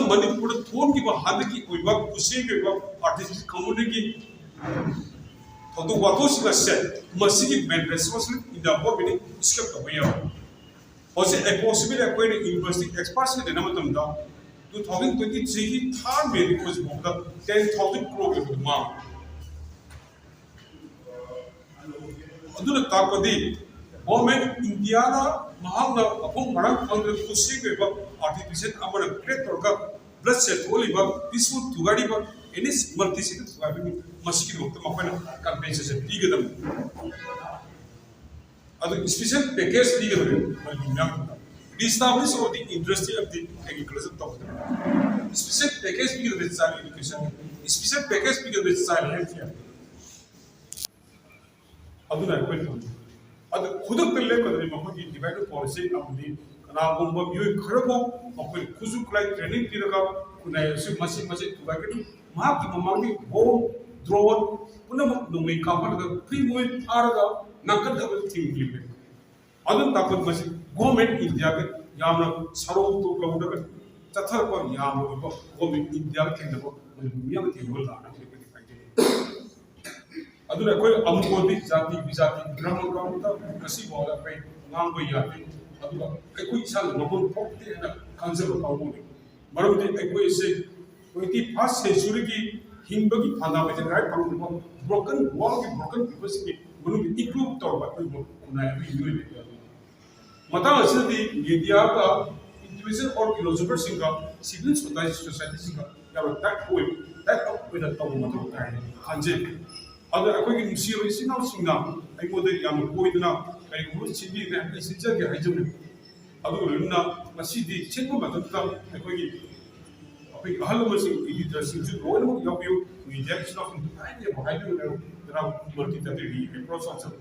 मणिपुर थोन की हाथ की कुशी की आर्टिस्ट कम्युनिटी की तो वातो से मसीगी main responsibility in the government स्केप तो भैया होसे ए पॉसिबल कोई यूनिवर्सिटी एक्सपर्ट्स के देना मतलब 2023 की थर्ड में रिपोर्ट होगा 10,000 करोड़ के मांग अदुना ताकदी गवर्नमेंट इंडिया ना महाना अपों मरंग अंदर कुशी के आर्टिफिशियल अमर क्रिएट का ब्लड सेल होली पीसफुल तुगाड़ी एनिस मल्टीसिटी तुगाड़ी मस्की वक्त मपन कंपेंसेशन दिगदम अदु स्पेशल पैकेज दिगदम मल्टीमियम establish of the industry of the agriculture top special package because with child education special package because with child health care aduna ko adu khuduk telle ko ni mako ki divide policy amni kana bomba miyoi kharabo mako khusu klai training tiraga kunai su masi tuba ke ma ki mamami bo drone puna no me kapar da free moy araga nakal da thing live adun takot masi government India के यामना सारों तो counter का चथर पर याम को government India के अंदर को मियाँ के टेबल लाना है कि दिखाई दे अदुना कोई अमुकोदी जाति विजाति ग्रामों का होता कसी बोला पे नाम कोई याते अदुना कोई साल नबुन पोक्ते है ना कंजर होता हूँ नहीं मरुदे कोई से कोई की फर्स्ट सेंचुरी की हिंदू की फंडामेंटल राइट पर ब्रोकन वॉल की ब्रोकन पीपल्स की मनु इक्लूब तौर पर कोई उन्हें भी यूँ मतलब ऐसे मीडिया का इंडिविजुअल और फिलोसोफर सिंह का सिविल सोसाइटी सिंह का या tag up with the top मतलब होता है हाँ जी अगर कोई की मुसीबत इसी ना सिंह ना एक मोदे या कोई ना कहीं कुछ चीज़ ने ऐसी जगह है जो ने अगर ना मसीह दी चेक को मतलब तो कोई की अपने हल में सिंह इधर सिंह जो रोल में या भी मीडिया की स्टॉक नहीं है वो है जो ना मल्टी तरीके के प्रोसेस